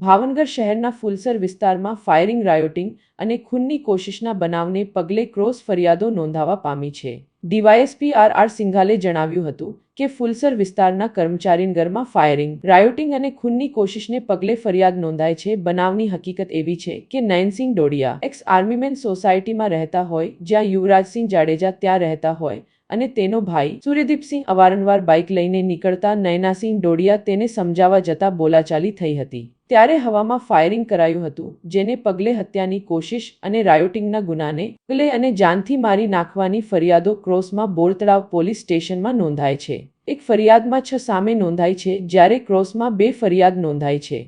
ભાવનગર શહેરના ફુલસર વિસ્તારમાં firing, rioting અને ખૂનની કોશિશના બનાવને પગલે ક્રોસ ફરિયાદો નોંધાવા પામી છે. ડીવાયએસપી આર સિંઘાલે જણાવ્યું હતું કે ફુલસર વિસ્તારના કર્મચારીના ઘરમાં ફાયરિંગ, રાયોટિંગ અને ખૂનની કોશિશને પગલે ફરિયાદ નોંધાઈ છે. બનાવની હકીકત એવી છે કે નયનસિંહ ડોડિયા એક્સ આર્મીમેન સોસાયટીમાં રહેતા હોય, જ્યાં યુવરાજસિંહ જાડેજા ત્યાં રહેતા હોય અને તેનો ભાઈ સૂર્યદીપસિંહ અવારનવાર બાઇક લઈને નીકળતા નયનાસિંહ ડોડિયા તેને સમજાવવા જતા બોલાચાલી થઈ હતી. ત્યારે હવામાં ફાયરિંગ કરાયું હતું, જેને પગલે હત્યાની કોશિશ અને રાયોટિંગના ગુનાને પગલે અને જાનથી મારી નાખવાની ફરિયાદો ક્રોસમાં બોરતળાવ પોલીસ સ્ટેશનમાં નોંધાય છે. એક ફરિયાદમાં 6 સામે નોંધાઈ છે, જ્યારે ક્રોસમાં 2 ફરિયાદ નોંધાઈ છે.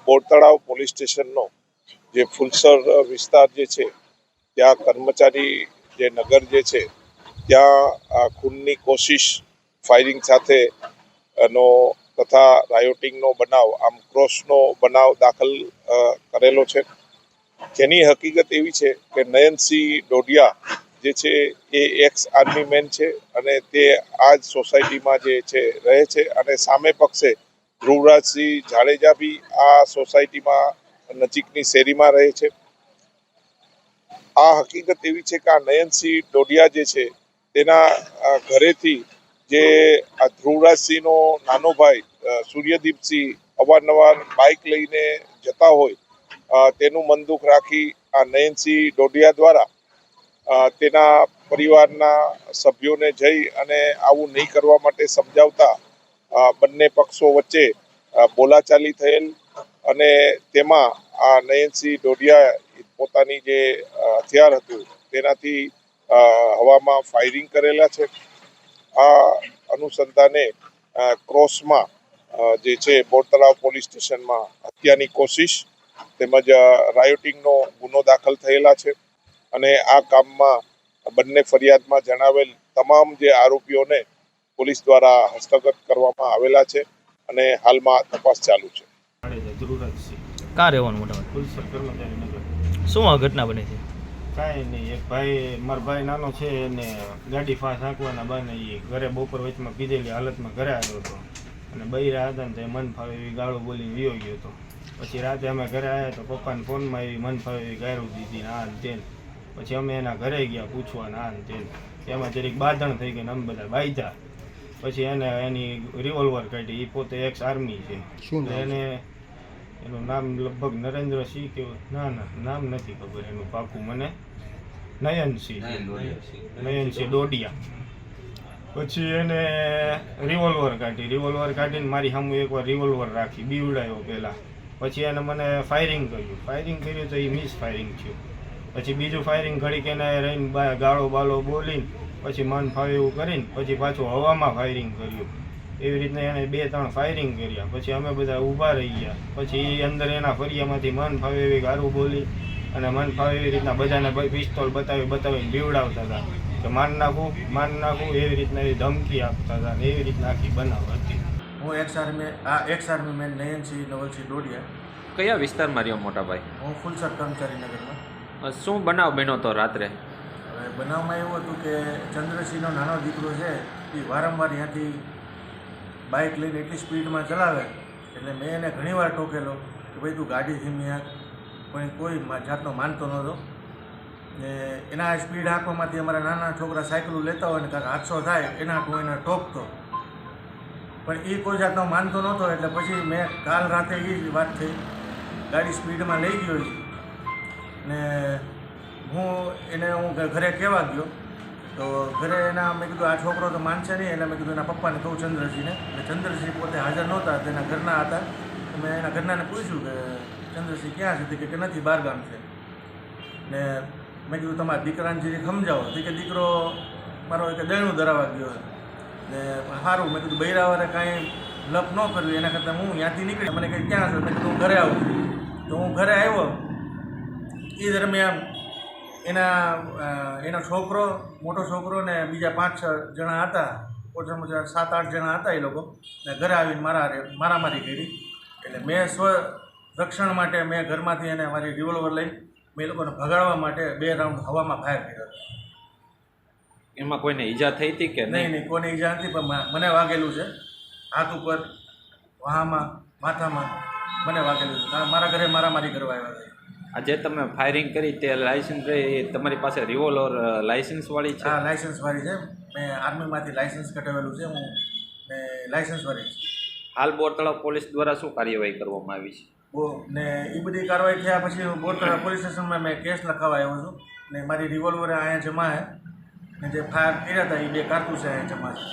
બોરતળાવ પોલીસ સ્ટેશનનો જે ફુલસર વિસ્તાર જે છે ત્યાં કર્મચારી જે નગર જે છે ત્યાં ખૂનની કોશિશ, ફાયરિંગ સાથે નો તથા રાયોટિંગનો બનાવ, આમ ક્રોસનો બનાવ દાખલ કરેલો છે. જેની હકીકત એવી છે કે નયનસિંહ ડોડિયા જે છે એ એક્સ આર્મી મેન છે અને તે આ જ સોસાયટીમાં જે છે રહે છે અને સામે પક્ષે ધ્રુવરાજસિંહ જાડેજા બી આ સોસાયટીમાં નજીકની શેરીમાં રહે છે. આ હકીકત એવી છે કે આ નયનસિંહ ડોડિયા જે છે તેના ઘરેથી જે આ ધ્રુવરાજસિંહનો નાનો ભાઈ સૂર્યદીપસિંહ અવારનવાર બાઇક લઈને જતા હોય, તેનું મન દુઃખ રાખી આ નયનસિંહ ડોડિયા દ્વારા તેના પરિવારના સભ્યોને જઈ અને આવું નહીં કરવા માટે સમજાવતા બંને પક્ષો વચ્ચે બોલાચાલી થયેલ અને તેમાં આ નયનસિંહ ડોડિયા પોતાની જે હથિયાર હતું તેનાથી હવામાં ફાયરિંગ કરેલા છે. આ અનુસંધાને ક્રોસમાં જે છે બોરતળાવ પોલીસ સ્ટેશનમાં હત્યાની કોશિશ તેમજ રાયોટિંગનો ગુનો દાખલ થયેલા છે અને આ કામમાં બંને ફરિયાદમાં જણાવેલ તમામ જે આરોપીઓને પોલીસ દ્વારા હસ્તગત કરવામાં આવેલા છે અને હાલમાં તપાસ ચાલુ છે. ક્યાં રહેવાનું મોટા શું આ ઘટના બની છે? કાંઈ નહીં, એક ભાઈ, મારો ભાઈ નાનો છે એને ગાડી ફાસ હાંકવાના બહાને એ ઘરે બપોર વચમાં પીધેલી હાલતમાં ઘરે આવ્યો હતો અને બૈરા હતા ને તો એ મન ફાવે એવી ગાળો બોલીને વિયો ગયો હતો. પછી રાતે અમે ઘરે આવ્યા તો પપ્પાને ફોનમાં એવી મન ફાવે એવી ગાળું દીધી ને આ ને તેન. પછી અમે એના ઘરે ગયા પૂછવાના આ ને તેન. એમાં જરીક બાંધણ થઈ ગઈ ને અમે બધા બાંધ્યા. પછી એને એની રિવોલ્વર કાઢી. એ પોતે એક્સ આર્મી છે. એને એનું નામ લગભગ નરેન્દ્રસિંહ કે ના નામ નથી ખબર એનું પાકું મને. નયનસિંહ ડોડિયા. પછી એને રિવોલ્વર કાઢીને મારી સામે એકવાર રિવોલ્વર રાખી, બીવડાયો પહેલાં. પછી એને મને ફાયરિંગ કર્યું તો એ મિસ ફાયરિંગ થયું. પછી બીજું ફાયરિંગ ઘડીક એને રહીને ગાળો બાળો બોલીને પછી મન ફાવે એવું કરીને પછી પાછું હવામાં ફાયરિંગ કર્યું. એવી રીતના એને 2-3 ફાયરિંગ કર્યા. પછી અમે બધા ઊભા રહી ગયા. પછી એ અંદર એના ફરિયામાંથી મન ફાવે એવી ગારું બોલી અને મન ફાવે એવી રીતના બધાને પિસ્તોલ બતાવીને બીવડાવતા હતા કે માર નાખું એવી રીતના એવી ધમકી આપતા હતા. એવી રીતના આખી બનાવ હતી. હું ex army man Nayansinh Navalsinh Dodiya. કયા વિસ્તારમાં રહ્યો મોટા ભાઈ? હું ફુલસર કર્મચારી નગરમાં. શું બનાવ બન્યો તો રાત્રે? હવે બનાવમાં એવું હતું કે ચંદ્રસિંહનો નાનો દીકરો છે એ વારંવાર ત્યાંથી બાઇક લઈને એટલી સ્પીડમાં ચલાવે એટલે મેં એને ઘણીવાર ટોકેલો કે ભાઈ તું ગાડી ધીમી હાંક, પણ કોઈ જાતનો માનતો નહોતો. ને એના સ્પીડ હાંકવામાંથી અમારા નાના છોકરા સાયકલો લેતા હોય ને કાંઈક હાદસો થાય એના હું એને ટોકતો, પણ એ કોઈ જાતનો માનતો નહોતો. એટલે પછી મેં કાલ રાતે એ જ વાત થઈ ગાડી સ્પીડમાં લઈ ગયો છે. ને હું ઘરે કહેવા ગયો તો ઘરે મેં કીધું આ છોકરો તો માનશે નહીં, એટલે મેં કીધું એના પપ્પાને કહું ચંદ્રસિંહને. એટલે ચંદ્રસિંહ પોતે હાજર નહોતા, તેના ઘરના હતા. મેં એના ઘરનાને પૂછ્યું કે ચંદ્રસિંહ ક્યાં છે, કે નથી બહારગામ છે. ને મેં કીધું તમારા દીકરાને જરી સમજાવો. કે દીકરો મારો એક દયણું ધરાવવા ગયો ને સારું. મેં કીધું બૈરાવાળે કાંઈ લપ ન કર્યું, એના કરતાં હું ત્યાંથી નીકળી. મને કંઈ ક્યાં છો? મેં કીધું હું ઘરે આવું. તો હું ઘરે આવ્યો. એ દરમિયાન એનો છોકરો, મોટો છોકરો ને બીજા 5-6 જણા હતા, ઓછામાં ઓછા 7-8 જણા હતા એ લોકો. ને ઘરે આવીને મારામારી કરી. એટલે મેં રક્ષણ માટે મેં ઘરમાંથી એને મારી રિવોલ્વર લઈ મેં એ લોકોને ભગાડવા માટે 2 રાઉન્ડ હવામાં ફાયર કર્યો. એમાં કોઈને ઈજા થઈ હતી કે નહીં, કોઈને ઈજા નથી, પણ મને વાગેલું છે હાથ ઉપર, વહામાં, માથામાં મને વાગેલું છે. કારણ મારા ઘરે મારામારી કરવા આવ્યા હતા. આ જે તમે ફાયરિંગ કરી તે લાયસન્સ તમારી પાસે રિવોલ્વર લાયસન્સ વાળી છે? હા, લાયસન્સ વાળી છે. મેં આર્મીમાંથી લાયસન્સ કઢાવેલું છે. હું ને લાયસન્સ વાળી છે. હાલ બોરતળાવ પોલીસ દ્વારા શું કાર્યવાહી કરવામાં આવી છે? ને એ બધી કાર્યવાહી થયા પછી હું બોરતળાવ પોલીસ સ્ટેશનમાં મેં કેસ લખાવા આવ્યો છું. ને મારી રિવોલ્વર અહીંયા જમા છે. ને જે ફાયર કર્યા હતા એ 2 કારતૂસ અહીંયા જમા છે.